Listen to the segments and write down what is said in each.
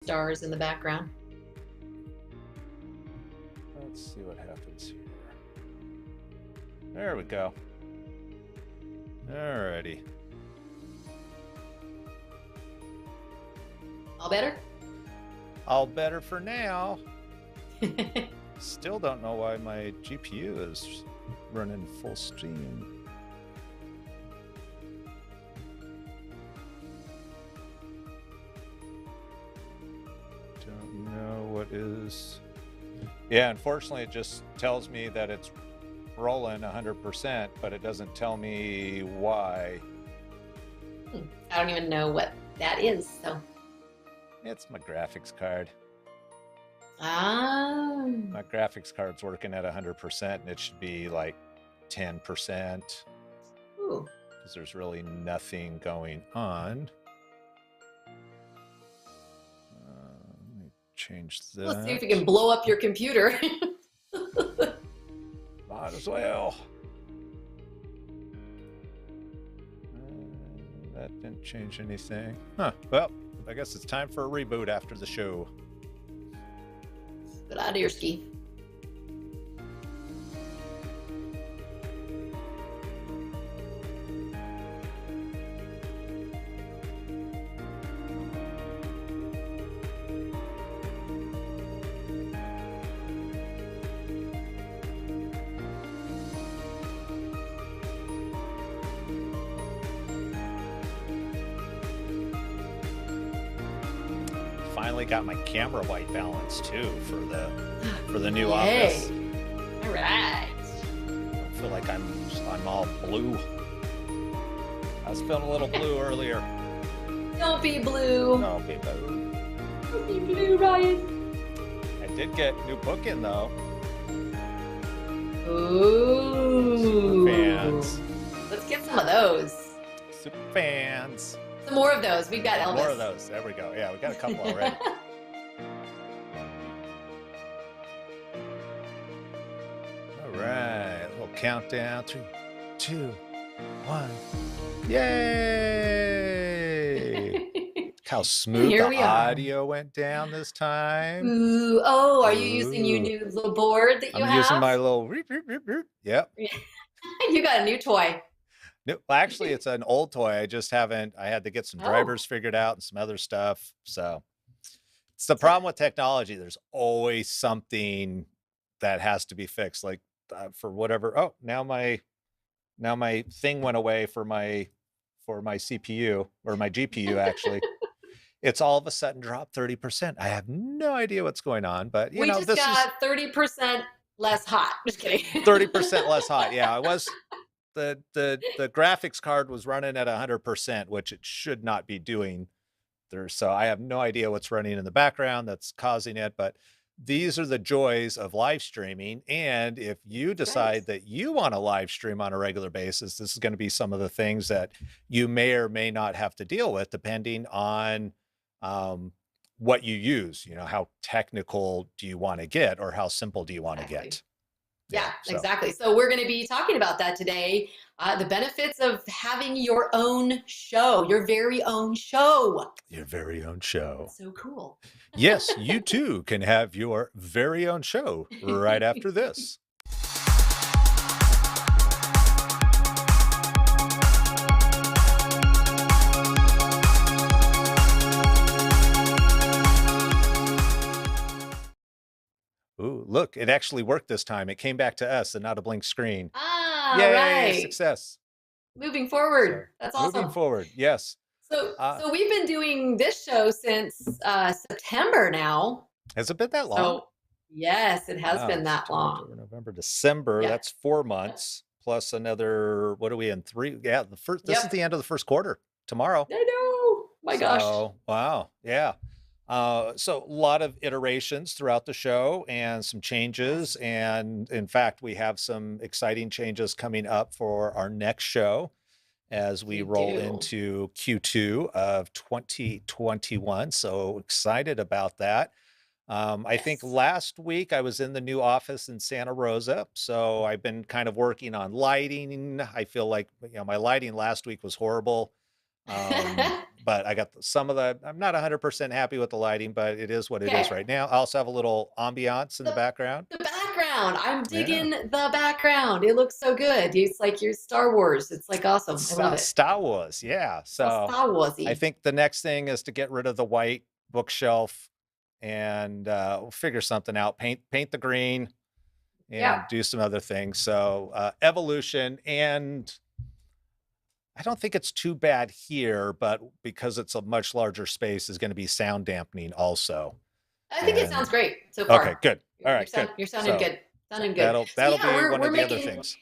stars in the background. Let's see what happens here. There we go. Alrighty. All better? All better for now. Still don't know why my GPU is running full steam. Don't know what is... Yeah, unfortunately it just tells me that it's rolling 100%, but it doesn't tell me why. I don't even know what that is, so. It's my graphics card. Ah. My graphics card's working at 100%, and it should be like 10%. Ooh. Because there's really nothing going on. Let me change that. Let's see if we can blow up your computer. Might as well. That didn't change anything. Huh. Well, I guess it's time for a reboot after the show. Get out of your ski. Finally got my camera white balance too for the new office. All right. I feel like I'm all blue. I was feeling a little blue earlier. Don't be blue. Don't be blue. Don't be blue, Ryan. I did get a new book in though. Ooh. Super fans. Let's get some of those. Super fans. Some more of those. We've got Elvis. More of those. There we go. Yeah, we got a couple already. All right. A little countdown. 3, 2, 1. Yay! How smooth the audio went down this time. Ooh. Oh, are you using your new little board that you have? I'm using my little... Yep. You got a new toy. No, actually, it's an old toy. I just haven't. I had to get some drivers figured out and some other stuff. So it's the problem with technology. There's always something that has to be fixed. Like for whatever. Oh, now my thing went away for my CPU or my GPU. Actually, it's all of a sudden dropped 30%. I have no idea what's going on. But we just got 30% less hot. Just kidding. 30% less hot. Yeah, I was. The graphics card was running at 100%, which it should not be doing there. So I have no idea what's running in the background that's causing it, but these are the joys of live streaming. And if you decide that you want to live stream on a regular basis, this is going to be some of the things that you may or may not have to deal with depending on what you use. You know, how technical do you want to get or how simple do you want to get? Yeah, exactly. So we're going to be talking about that today. The benefits of having your own show, your very own show. Your very own show. That's so cool. Yes, you too can have your very own show right after this. Ooh, look, it actually worked this time. It came back to us and not a blank screen. Ah, yay, right. Success. Moving forward. That's awesome. Moving forward, yes. So we've been doing this show since September now. Has it been that long? So, yes, it has been that long. October, November, December. Yeah. That's 4 months plus another. What are we in? 3? Yeah, the first. This is the end of the first quarter. Tomorrow. I know. My gosh. Wow. Yeah. So a lot of iterations throughout the show and some changes. And in fact, we have some exciting changes coming up for our next show as we roll into Q2 of 2021. So excited about that. I think last week I was in the new office in Santa Rosa. So I've been kind of working on lighting. I feel like, my lighting last week was horrible. But I got some of the, I'm not 100% happy with the lighting, but it is what it is Okay. right now. I also have a little ambiance in the The background. the background. I'm Yeah. digging the background. It looks so good. It's like your Star Wars. It's like awesome. I love it. Star Wars. Yeah. It's all So Star I Warsy. think the next thing is to get rid of the white bookshelf and we'll figure something out. Paint the green Yeah. and do some other things. So evolution, and I don't think it's too bad here, but because it's a much larger space, is going to be sound dampening also. I think it sounds And great so okay, far. good. All You're right, good. sound you're sounding So good. Sounding good. So that'll yeah, be we're one we're of the other making things.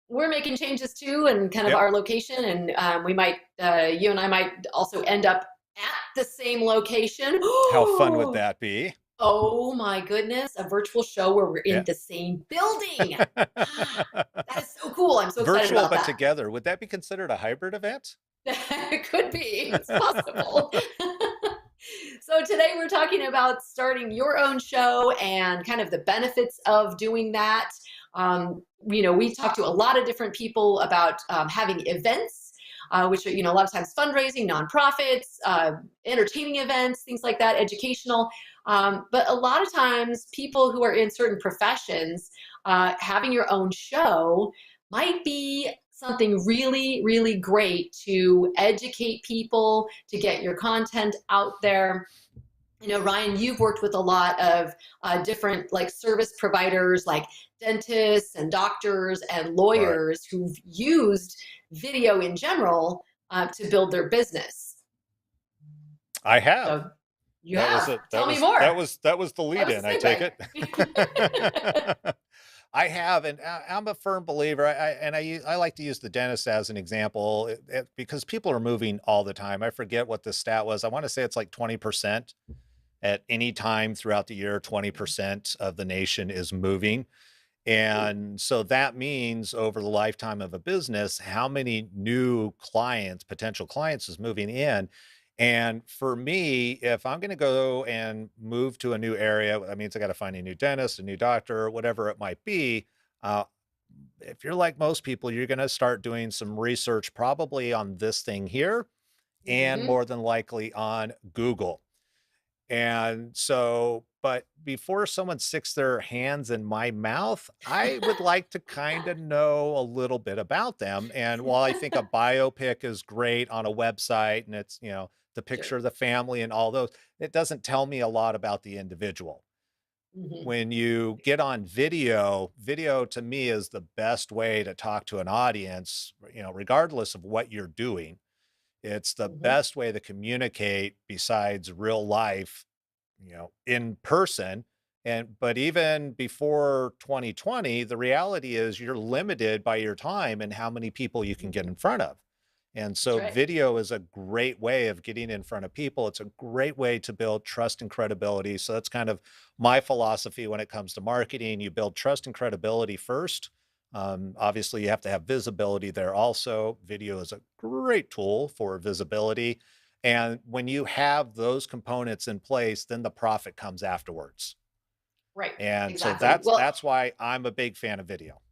we're making changes too, and kind of Yep. our location, and we might you and I might also end up at the same location. How fun would that be? Oh my goodness, a virtual show where we're in Yeah. the same building. That is so cool. I'm so excited Virtual about but that. together. Would that be considered a hybrid event? It could be. It's possible. So today we're talking about starting your own show and kind of the benefits of doing that. We talk to a lot of different people about having events, which are, a lot of times fundraising, nonprofits, entertaining events, things like that, educational. But a lot of times people who are in certain professions, having your own show might be something really, really great to educate people, to get your content out there. Ryan, you've worked with a lot of different like service providers, like dentists and doctors and Right. lawyers who've used video in general to build their business. I have. So you have. Tell me That more. was the That lead was in, I the take segue. it. I have, and I'm a firm believer. I like to use the dentist as an example because people are moving all the time. I forget what the stat was. I want to say it's like 20% at any time throughout the year. 20% of the nation is moving, and so that means over the lifetime of a business, how many new clients, potential clients, is moving in. And for me, if I'm going to go and move to a new area, that means I got to find a new dentist, a new doctor, whatever it might be. Uh, if you're like most people, you're going to start doing some research probably on this thing here and Hmm. more than likely on Google. And so, but before someone sticks their hands in my mouth, I would like to kind of know a little bit about them. And while I think a biopic is great on a website and it's, the Sure. picture of the family and all those, it doesn't tell me a lot about the individual. Hmm. When you get on video, video to me is the best way to talk to an audience, regardless of what you're doing. It's the Hmm. best way to communicate besides real life, in person. But even before 2020, the reality is you're limited by your time and how many people you can get Hmm. in front of. And That's so right. video is a great way of getting in front of people. It's a great way to build trust and credibility. So that's kind of my philosophy when it comes to marketing. You build trust and credibility first. Obviously, you have to have visibility there also. Video is a great tool for visibility. And when you have those components in place, then the profit comes afterwards. Right. And so Exactly. Well, that's why I'm a big fan of video.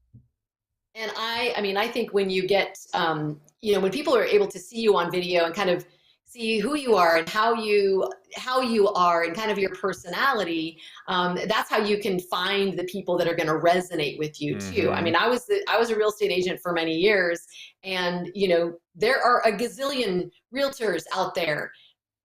and I mean, I think when you get, when people are able to see you on video and kind of see who you are and how you are and kind of your personality, that's how you can find the people that are going to resonate with you too. I Hmm. mean, I was a real estate agent for many years, and there are a gazillion realtors out there.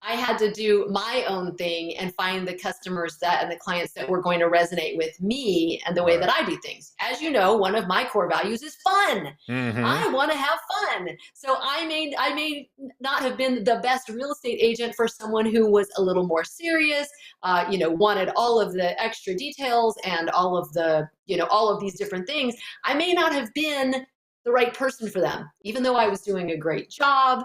I had to do my own thing and find the customers that and the clients that were going to resonate with me and the way that Right. I do things. As you know, one of my core values is fun. Hmm. I want to have fun. So I may not have been the best real estate agent for someone who was a little more serious, wanted all of the extra details and all of all of these different things. I may not have been the right person for them, even though I was doing a great job.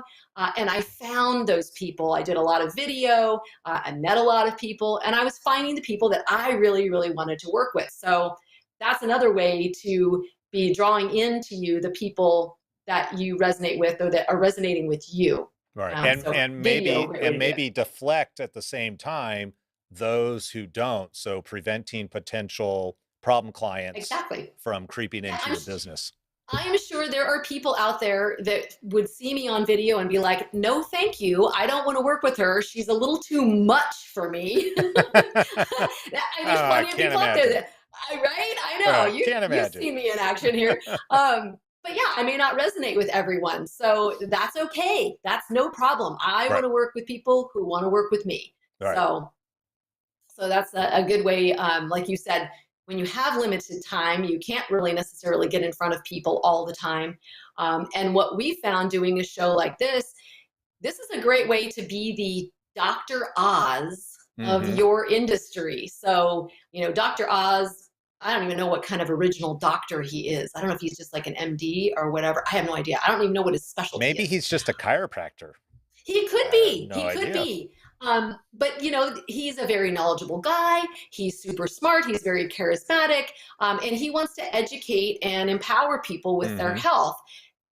And I found those people. I did a lot of video. I met a lot of people, and I was finding the people that I really, really wanted to work with. So that's another way to be drawing into you the people that you resonate with or that are resonating with you. Right. So And video, maybe great way to do it. deflect at the same time those who don't. So preventing potential problem clients Exactly. from creeping Yeah, into your business. I'm sure there are people out there that would see me on video and be like, no, thank you. I don't want to work with her. She's a little too much for me. There's I plenty of can't people out there imagine. that, right? I know. Can't You imagine. see me in action here. But yeah, I may not resonate with everyone. So that's okay. That's no problem. I want Right. to work with people who want to work with me. Right. So that's a good way. Like you said, when you have limited time, you can't really necessarily get in front of people all the time. And what we found doing a show like this is a great way to be the Dr. Oz of Mm-hmm. your industry. So, Dr. Oz, I don't even know what kind of original doctor he is. I don't know if he's just like an MD or whatever. I have no idea. I don't even know what his specialty Maybe is. he's just a chiropractor. He could I have be. no He could idea. be. But he's a very knowledgeable guy. He's super smart. He's very charismatic, and he wants to educate and empower people with their health.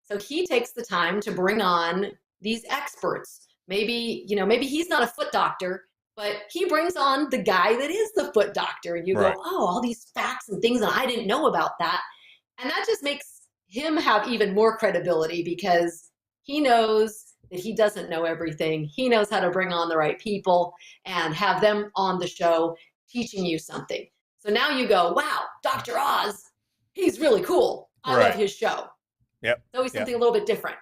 So he takes the time to bring on these experts. Maybe he's not a foot doctor, but he brings on the guy that is the foot doctor. And you Right. go, oh, all these facts and things that I didn't know about that. And that just makes him have even more credibility because he knows that he doesn't know everything. He knows how to bring on the right people and have them on the show teaching you something. So now you go, wow, Dr. Oz, he's really cool. I love his show. Yep. It's always something a little bit different.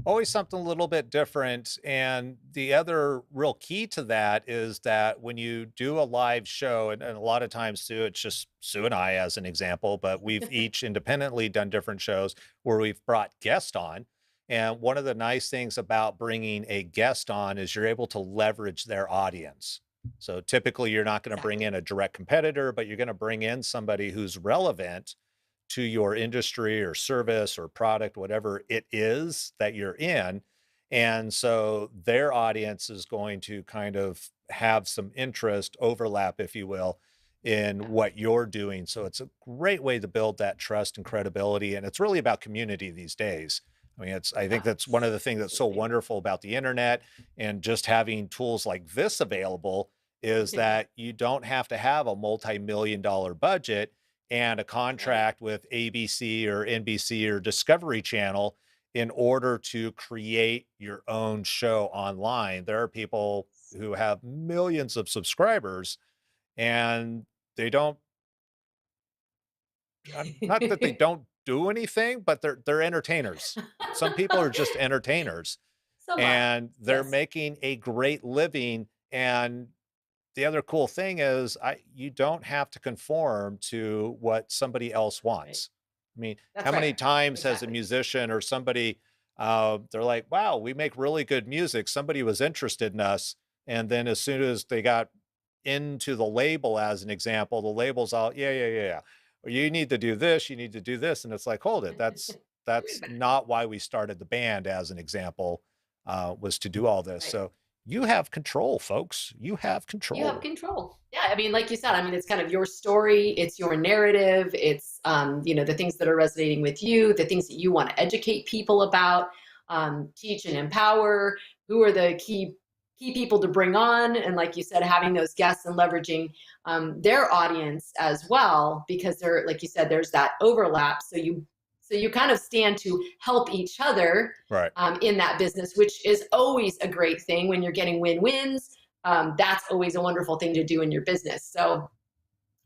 Always something a little bit different. And the other real key to that is that when you do a live show, and a lot of times, Sue, it's just Sue and I as an example, but we've each independently done different shows where we've brought guests on. And one of the nice things about bringing a guest on is you're able to leverage their audience. So typically you're not going to bring in a direct competitor, but you're going to bring in somebody who's relevant to your industry or service or product, whatever it is that you're in. And so their audience is going to kind of have some interest overlap, if you will, in what you're doing. So it's a great way to build that trust and credibility. And it's really about community these days. I mean, I think that's one of the things that's so wonderful about the internet and just having tools like this available is that you don't have to have a multi-million-dollar budget and a contract with ABC or NBC or Discovery Channel in order to create your own show online. There are people who have millions of subscribers and they don't, not that they don't do anything, but they're entertainers. Some people are just entertainers and they're making a great living. And the other cool thing is you don't have to conform to what somebody else wants. I mean, how many times has a musician or somebody, they're like, wow, we make really good music. Somebody was interested in us. And then as soon as they got into the label, as an example, the label's all, yeah. Or you need to do this, you need to do this. And it's like, hold it. That's not why we started the band, as an example, was to do all this. So you have control, folks. You have control. You have control. Yeah. I mean, like you said, it's kind of your story. It's your narrative. It's, the things that are resonating with you, the things that you want to educate people about, teach and empower. Who are the key people to bring on? And like you said, having those guests and leveraging their audience as well, because they're, like you said, there's that overlap. So you kind of stand to help each other in that business, which is always a great thing when you're getting win-wins. That's always a wonderful thing to do in your business. So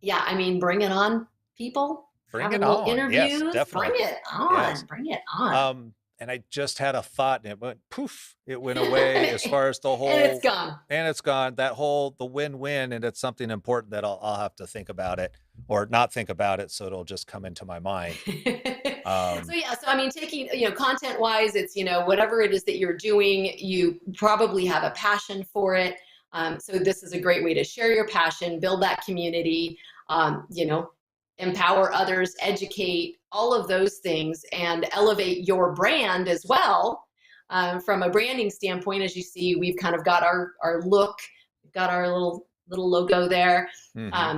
yeah, bring it on, people. Bring it on. Interviews. Yes, definitely. Bring it on. Yes. Bring it on. And I just had a thought and it went poof, it went away as far as the whole, and it's gone. And it's gone. That whole, the win-win, and it's something important that I'll have to think about it or not think about it. So it'll just come into my mind. So taking, content wise, it's, whatever it is that you're doing, you probably have a passion for it. So this is a great way to share your passion, build that community, empower others, educate, all of those things, and elevate your brand as well. From a branding standpoint, as you see, we've kind of got our look, we've got our little logo there.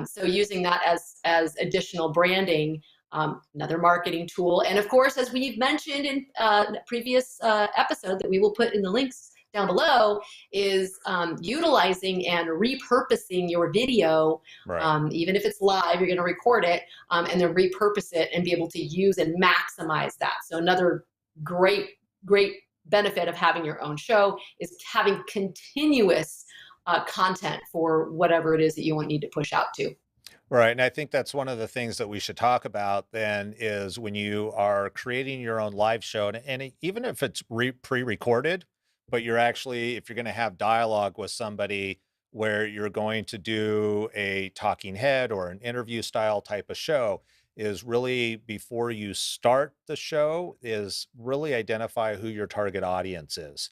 So using that as additional branding, another marketing tool. And of course, as we've mentioned in a previous episode that we will put in the links down below is utilizing and repurposing your video. Right. Even if it's live, you're going to record it and then repurpose it and be able to use and maximize that. So another great benefit of having your own show is having continuous content for whatever it is that you need to push out to. Right. And I think that's one of the things that we should talk about then is when you are creating your own live show, and even if it's pre-recorded, but you're actually, if you're going to have dialogue with somebody where you're going to do a talking head or an interview style type of show, is really before you start the show, is really identify who your target audience is.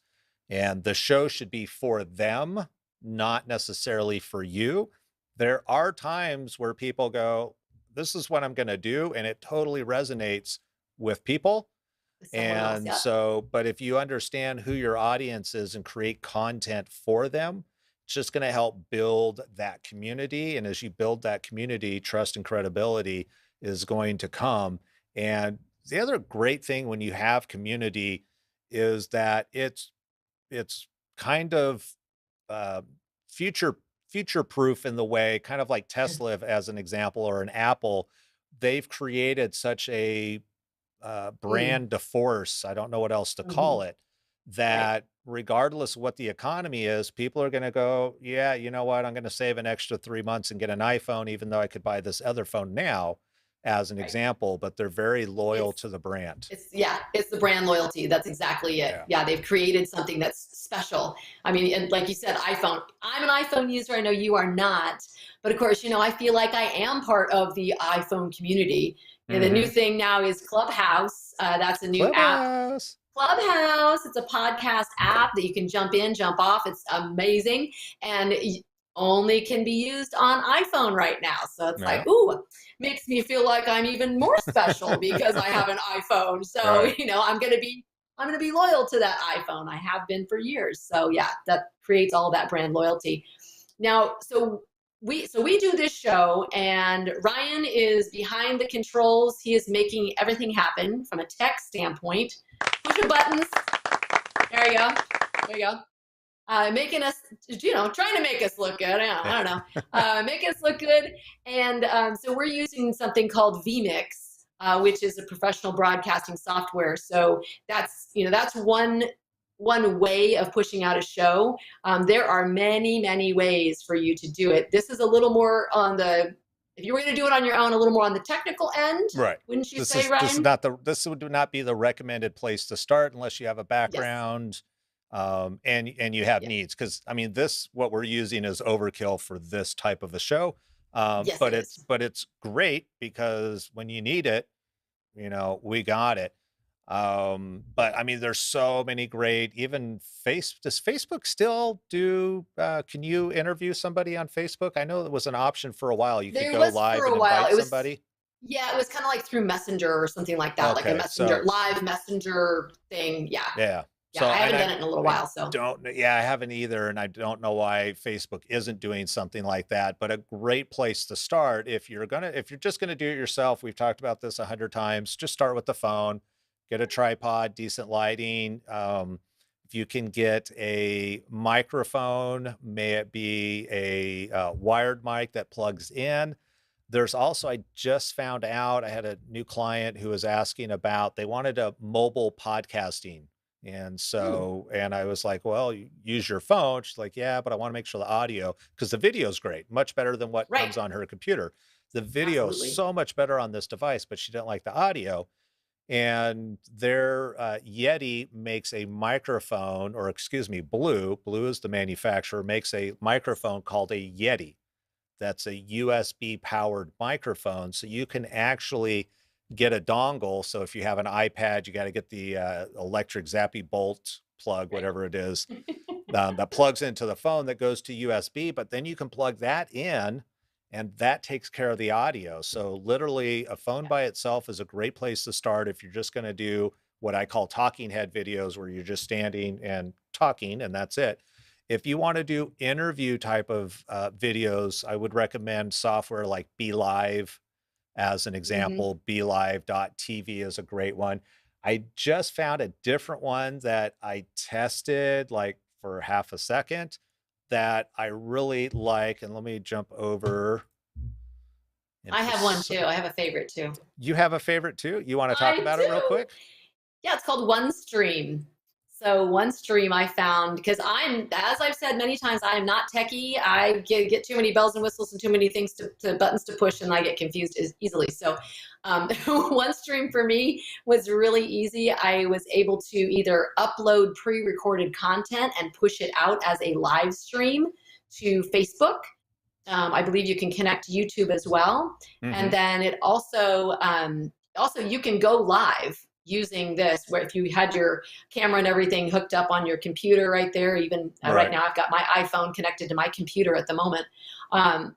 And the show should be for them, not necessarily for you. There are times where people go, this is what I'm going to do. And it totally resonates with people. Someone else, And yeah. so, but if you understand who your audience is and create content for them, it's just going to help build that community. And as you build that community, trust and credibility is going to come. And the other great thing when you have community is that it's kind of uh, future proof in the way, kind of like Tesla as an example, or an Apple. They've created such a brand de force, I don't know what else to call it, that regardless of what the economy is, people are going to go, yeah, you know what, I'm going to save an extra 3 months and get an iPhone, even though I could buy this other phone now, as an example. But they're very loyal to the brand. It's the brand loyalty. That's exactly it. Yeah, they've created something that's special. I mean, and like you said, iPhone. I'm an iPhone user. I know you are not, but of course, I feel like I am part of the iPhone community. And the new thing now is Clubhouse. That's a new app. Clubhouse. It's a podcast app that you can jump in, jump off. It's amazing, and only can be used on iPhone right now. So it's like, ooh, makes me feel like I'm even more special because I have an iPhone. So I'm gonna be loyal to that iPhone. I have been for years. So yeah, that creates all that brand loyalty. Now, so we do this show, and Ryan is behind the controls. He is making everything happen from a tech standpoint. Push the buttons. There you go. There you go. Making us, trying to make us look good. I don't know. Make us look good. And so we're using something called vMix, which is a professional broadcasting software. So that's one way of pushing out a show. There are many ways for you to do it. This is a little more on the, if you were going to do it on your own, a little more on the technical end, right? Wouldn't you say, Ryan? This would not be the recommended place to start unless you have a background. And you have needs, because I mean, what we're using is overkill for this type of a show. But it's great because when you need it, we got it. But I mean, there's so many great, even does Facebook still do, can you interview somebody on Facebook? I know it was an option for a while. You could go live and invite somebody. Yeah, it was kind of like through Messenger or something like that, like a Messenger, live Messenger thing. Yeah. So, I haven't done it in a little while, so. I haven't either, and I don't know why Facebook isn't doing something like that. But a great place to start if you're just gonna do it yourself. We've talked about this 100 times. Just start with the phone, get a tripod, decent lighting. If you can get a microphone, may it be a wired mic that plugs in. There's also, I just found out, I had a new client who was asking about, they wanted a mobile podcasting. And so, and I was like, well, you use your phone. She's like, yeah, but I want to make sure the audio, because the video is great, much better than what comes on her computer. The video is so much better on this device, but she didn't like the audio. And their Yeti makes a microphone, or excuse me, Blue is the manufacturer, makes a microphone called a Yeti. That's a USB powered microphone. So you can actually get a dongle. So if you have an iPad, you got to get the electric zappy bolt plug, whatever it is, that plugs into the phone, that goes to USB, but then you can plug that in and that takes care of the audio. So literally a phone by itself is a great place to start if you're just going to do what I call talking head videos, where you're just standing and talking and that's it. If you want to do interview type of videos, I would recommend software like BeLive as an example. BeLive.tv is a great one. I just found a different one that I tested like for half a second that I really like. And let me jump over I into have one too. I have a favorite too. you have a favorite too? You want to talk I about it real do. quick? Yeah, it's called OneStream. So OneStream I found, because as I've said many times, I am not techie. I get too many bells and whistles and too many things to buttons to push, and I get confused easily. So OneStream for me was really easy. I was able to either upload pre-recorded content and push it out as a live stream to Facebook. I believe you can connect to YouTube as well. And then it also you can go live using this, where if you had your camera and everything hooked up on your computer right there, even right now I've got my iPhone connected to my computer at the moment. And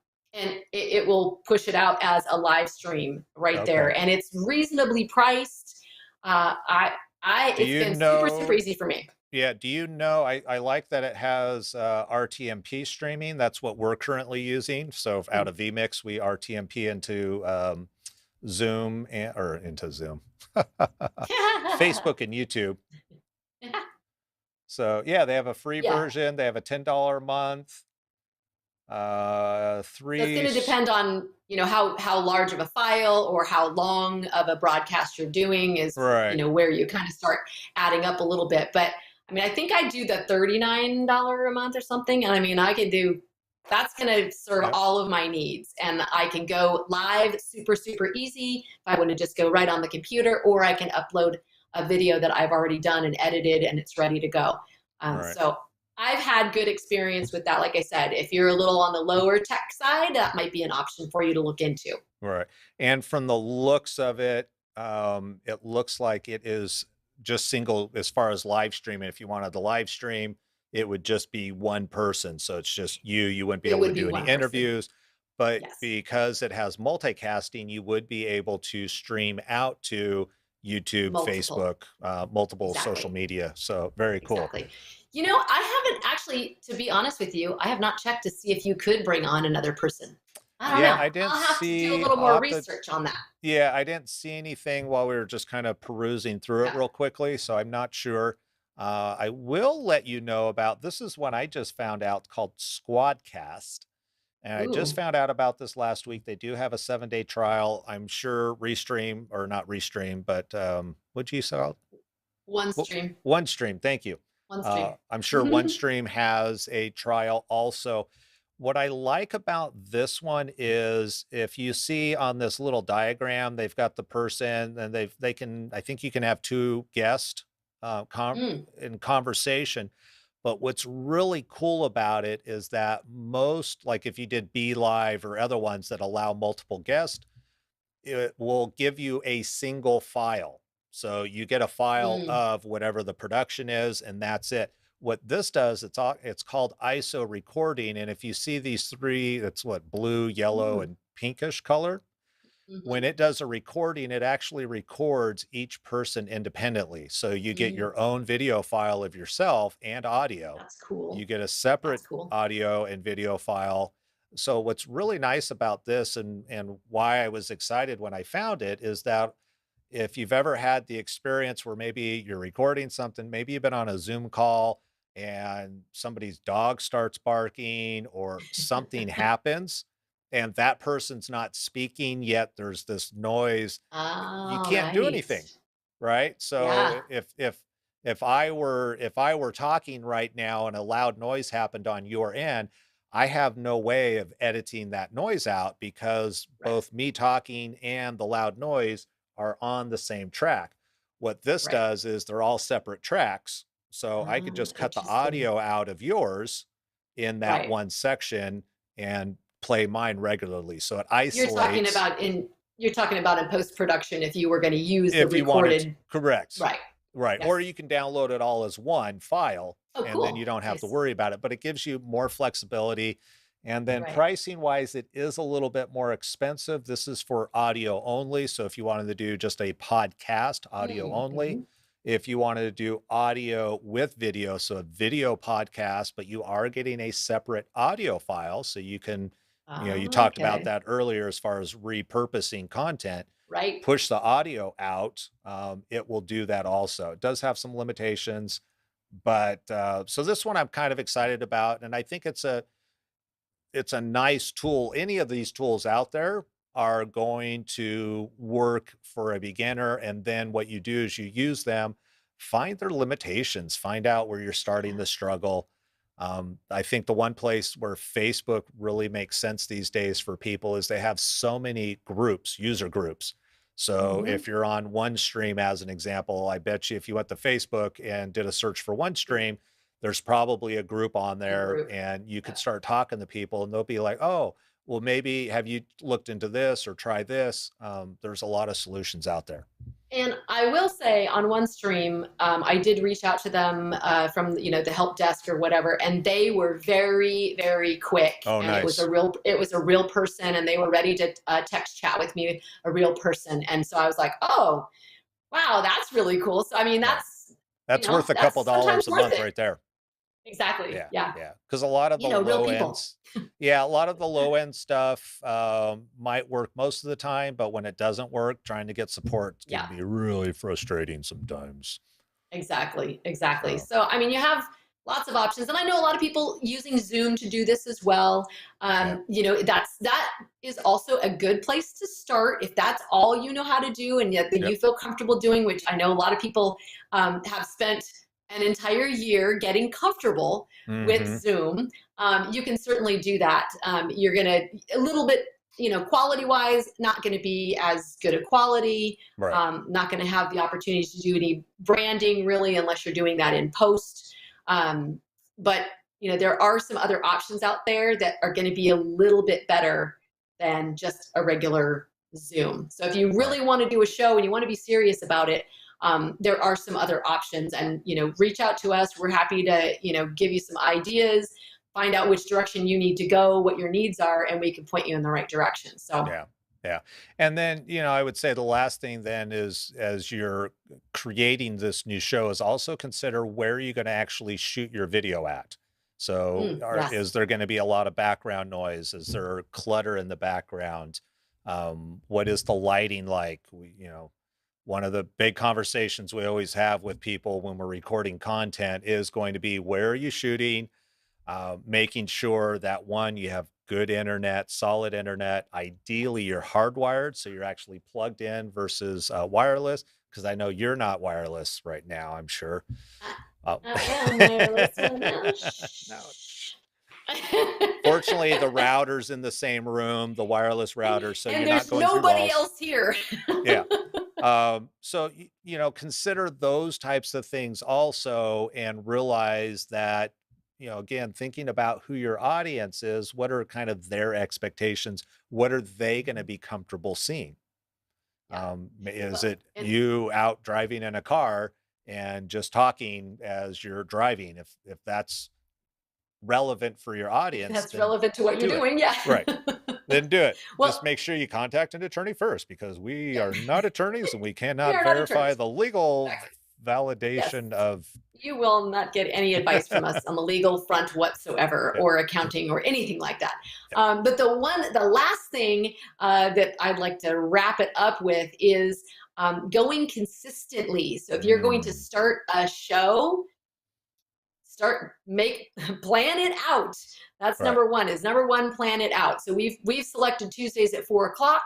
it will push it out as a live stream right there. And it's reasonably priced. It's been super, super easy for me. Yeah, do you know, I like that it has RTMP streaming. That's what we're currently using. So out of vMix, we RTMP into Zoom or into Zoom, Facebook and YouTube. So yeah, they have a free version. They have a $10 a month. So it's going to depend on, how large of a file or how long of a broadcast you're doing is, where you kind of start adding up a little bit. But I mean, I think I do the $39 a month or something. And I mean, that's going to serve all of my needs. And I can go live super, super easy. If I want to just go right on the computer, or I can upload a video that I've already done and edited and it's ready to go. So I've had good experience with that. Like I said, if you're a little on the lower tech side, that might be an option for you to look into. Right. And from the looks of it, it looks like it is just single as far as live streaming. If you wanted to live stream, it would just be one person. So it's just you. You wouldn't be able to do any interviews. But because it has multicasting, you would be able to stream out to YouTube, Facebook, multiple social media. So very cool. Exactly. I haven't actually, to be honest with you, I have not checked to see if you could bring on another person. I don't know. I didn't I'll have see, to do a little more research on that. Yeah, I didn't see anything while we were just kind of perusing through it real quickly, so I'm not sure. I will let you know about, this is one I just found out called SquadCast. And I just found out about this last week. They do have a 7-day trial. I'm sure Restream, or not Restream, but what'd you say? OneStream. OneStream, thank you. OneStream. I'm sure OneStream has a trial also. What I like about this one is, if you see on this little diagram, they've got the person, and I think you can have 2 guests in conversation. But what's really cool about it is that most, like if you did Be Live or other ones that allow multiple guests, it will give you a single file. So you get a file of whatever the production is, and that's it. What this does, it's called ISO recording. And if you see these 3, that's what, blue, yellow, and pinkish color. When it does a recording, it actually records each person independently. So you get your own video file of yourself and audio. That's cool. You get a separate audio and video file. So what's really nice about this, and why I was excited when I found it, is that if you've ever had the experience where maybe you're recording something, maybe you've been on a Zoom call and somebody's dog starts barking or something happens, and that person's not speaking yet, there's this noise, you can't do anything, right? So if I were talking right now and a loud noise happened on your end, I have no way of editing that noise out, because both me talking and the loud noise are on the same track. What this does is they're all separate tracks. So I could just cut the audio out of yours in that one section and play mine regularly. So it isolates. You're talking about in post-production, if you were going to use the recorded. Correct. Right. Or you can download it all as one file, and then you don't have to worry about it, but it gives you more flexibility. And then pricing wise, it is a little bit more expensive. This is for audio only. So if you wanted to do just a podcast, audio only. If you wanted to do audio with video, so a video podcast, but you are getting a separate audio file, so you can, you talked about that earlier as far as repurposing content. Push the audio out. It will do that also. It does have some limitations. But so this one I'm kind of excited about, and I think it's a nice tool. Any of these tools out there are going to work for a beginner. And then what you do is you use them, find their limitations, find out where you're starting Yeah. the struggle. I think the one place where Facebook really makes sense these days for people is they have so many groups, user groups. So Hmm. if you're on OneStream, as an example, I bet you if you went to Facebook and did a search for OneStream, there's probably a group on A there group. and you Yeah. could start talking to people and they'll be like, oh, well, maybe have you looked into this or try this? There's a lot of solutions out there. And I will say on OneStream, I did reach out to them from the help desk or whatever, and they were very, very quick. Oh, And nice. it was a real person, and they were ready to text chat with me, a real person. And so I was like, oh, wow, that's really cool. So I mean, Yeah. That's worth a couple that's sometimes dollars a worth month it. right there. Exactly. Yeah, Yeah. yeah. Because a lot of the Real low people. ends, yeah, a lot of the low end stuff might work most of the time, but when it doesn't work, trying to get support can Yeah. be really frustrating sometimes. Exactly, exactly. So, So, I mean, you have lots of options, and I know a lot of people using Zoom to do this as well. yeah, That is also a good place to start if that's all you know how to do, and yet that yep. you feel comfortable doing. Which I know a lot of people have spent an entire year getting comfortable with Hmm. Zoom. You can certainly do that. You're gonna a little bit. Quality wise, not going to be as good a quality, Right. not going to have the opportunity to do any branding really unless you're doing that in post. But there are some other options out there that are going to be a little bit better than just a regular Zoom. So if you Right. really want to do a show and you want to be serious about it, there are some other options. And reach out to us. We're happy to give you some ideas, find out which direction you need to go, what your needs are, and we can point you in the right direction. So Yeah. Yeah. And then, I would say the last thing then is as you're creating this new show is also consider where are you going to actually shoot your video at. So yes. is there going to be a lot of background noise? Is there clutter in the background? What is the lighting like? One of the big conversations we always have with people when we're recording content is going to be where are you shooting? Making sure that one, you have good internet, solid internet. Ideally, you're hardwired, so you're actually plugged in versus wireless. Because I know you're not wireless right now, I'm sure. I, Oh. I am wireless one now. No. Shh. Fortunately, the router's in the same room, the wireless router, so And you're not there's going through nobody walls. else here. Yeah. So, consider those types of things also and realize that, again, thinking about who your audience is, what are kind of their expectations? What are they going to be comfortable seeing? Yeah. Is Well, it and you out driving in a car and just talking as you're driving? If that's relevant for your if audience, that's then relevant to what you're do it. doing, yeah. Right. Then do it. Just Well, make sure you contact an attorney first because we yeah, are not attorneys and we we cannot are not verify attorneys. the legal Exactly. Yes. validation of. You will not get any advice from us on the legal front whatsoever, Yep. or accounting, or anything like that. Yep. But the last thing that I'd like to wrap it up with is going consistently. So if you're going to Mm, start a show, plan it out. That's right. number one, plan it out. So we've selected Tuesdays at 4 o'clock.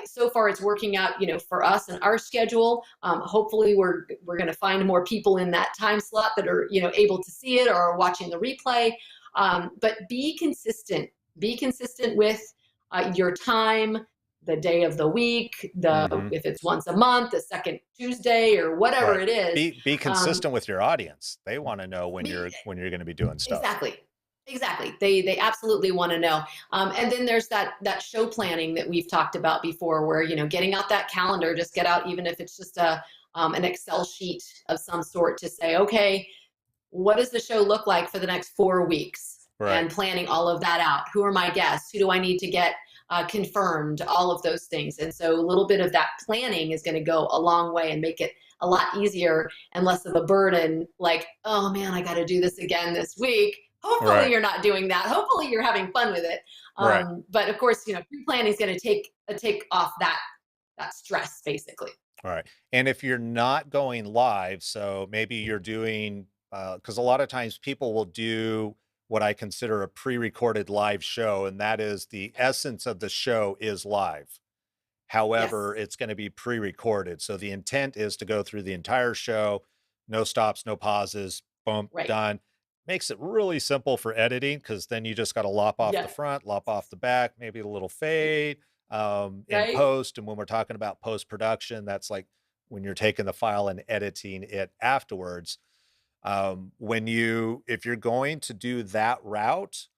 So far it's working out for us and our schedule. Hopefully we're going to find more people in that time slot that are able to see it or are watching the replay. But be consistent with your time, the day of the week, Hmm. if it's once a month, the second Tuesday, or whatever Right. it is. Be um, consistent with your audience. They want to know when be, you're going to be doing stuff. Exactly. Exactly. They absolutely want to know. And then there's that show planning that we've talked about before, where getting out that calendar, just get out, even if it's just an Excel sheet of some sort, to say, okay, what does the show look like for the next 4 weeks? Right. And planning all of that out. Who are my guests? Who do I need to get confirmed? All of those things. And so a little bit of that planning is going to go a long way and make it a lot easier and less of a burden. Like, oh man, I got to do this again this week. Hopefully Right. you're not doing that. Hopefully you're having fun with it. Right. But of course, pre-planning is going to take off that stress, basically. All right. And if you're not going live, so maybe you're doing because a lot of times people will do what I consider a pre-recorded live show, and that is the essence of the show is live. However, Yes. it's going to be pre-recorded. So the intent is to go through the entire show, no stops, no pauses, boom, Right. done. Makes it really simple for editing because then you just got to lop off the Yes. front, lop off the back, maybe a little fade in Right. post. And when we're talking about post production, that's like when you're taking the file and editing it afterwards. If you're going to do that route,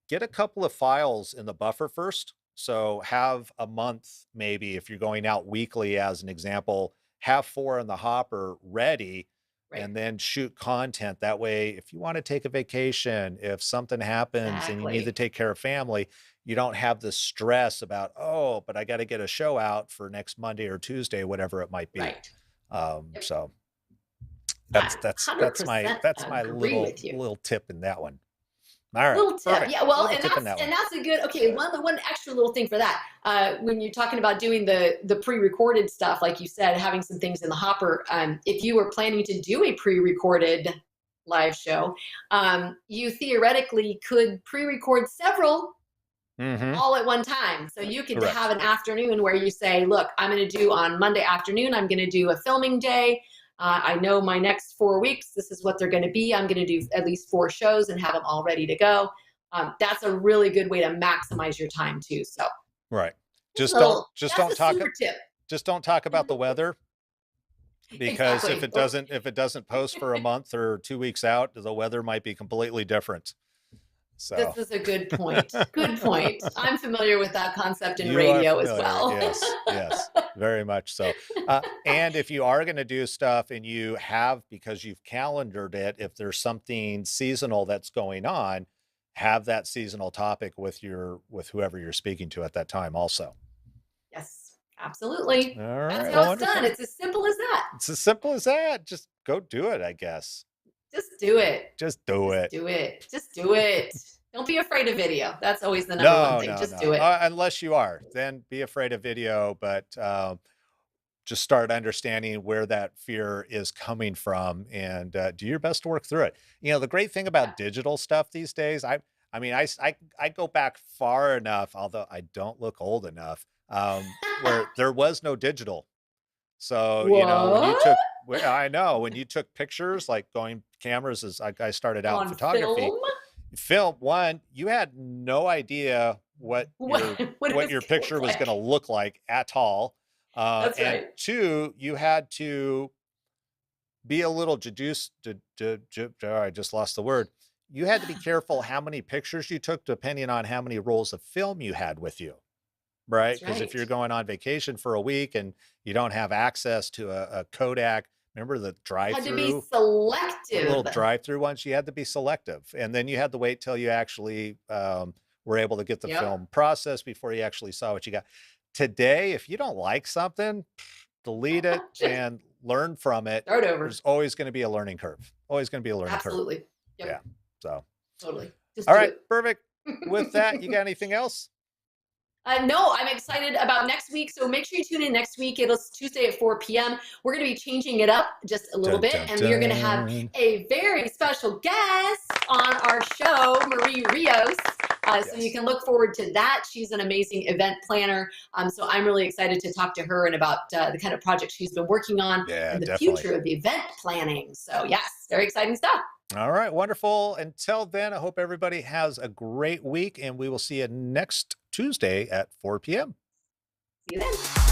get a couple of files in the buffer first. So have a month, maybe if you're going out weekly, as an example, have 4 in the hopper ready Right. and then shoot content. That way, if you want to take a vacation, if something happens and you need to Exactly. take care of family, you don't have the stress about, oh, but I got to get a show out for next Monday or Tuesday, whatever it might be. Right. Um, Yep. so I that's my 100% agree little with you. tip in that one. All right, Little tip, perfect. yeah. Well, Little tip in that one. and that's a good. Okay, one extra little thing for that. When you're talking about doing the pre-recorded stuff, like you said, having some things in the hopper. If you were planning to do a pre-recorded live show, you theoretically could pre-record several Mm-hmm. all at one time. So you could have Correct. an afternoon where you say, look, I'm going to do on Monday afternoon, I'm going to do a filming day. I know my next 4 weeks, this is what they're going to be. I'm going to do at least 4 shows and have them all ready to go. That's a really good way to maximize your time too. So Right. that's Just that's don't a talk super tip. just don't talk about the weather because Exactly. Oh, if it doesn't post for a month or 2 weeks out, the weather might be completely different. So this is a good point. Good point. I'm familiar with that concept in you are radio as familiar. well. Yes, yes, very much so. And if you are going to do stuff and you have, because you've calendared it, if there's something seasonal that's going on, have that seasonal topic with whoever you're speaking to at that time also. Yes, absolutely. All That's right, how it's done. wonderful. It's as simple as that. It's as simple as that. Just go do it, I guess. Just do it. Just do Just it. do it. Just do it. Don't be afraid of video. That's always the number one No, thing. no, Just no. do it. Unless you are, then be afraid of video, but just start understanding where that fear is coming from and do your best to work through it. You know, the great thing Yeah. about digital stuff these days, I mean, I go back far enough, although I don't look old enough, where there was no digital. So, you know, What? I know when you took pictures, like going cameras, as I started out in On photography, film? film one, you had no idea What, what it what was your going to picture look was going to like. look like at all. That's And right. two, you had to be a little I just lost the word. You had to be careful how many pictures you took, depending on how many rolls of film you had with you. Right? That's Because if right. you're going on vacation for a week and you don't have access to a Kodak, remember the Had to be drive-through, the little selective. drive-through ones, you had to be selective. And then you had to wait till you actually were able to get the Yep. film processed before you actually saw what you got. Today, if you don't like something, delete it Just and learn from it. start over. There's always going to be a learning curve. Always going to be a learning curve. Absolutely. Yep. Yeah. So, Totally. Just all do right, it. perfect. With that, you got anything else? No, I'm excited about next week. So make sure you tune in next week. It's Tuesday at 4 p.m. We're going to be changing it up just a little Dun, bit. dun, And we are going to have dun. a very special guest on our show, Marie Rios. So you Yes. can look forward to that. She's an amazing event planner. So I'm really excited to talk to her and about the kind of projects she's been working on Yeah, and the definitely. future of event planning. So yes, very exciting stuff. All right, wonderful. Until then, I hope everybody has a great week, and we will see you next Tuesday at 4 p.m. See you then.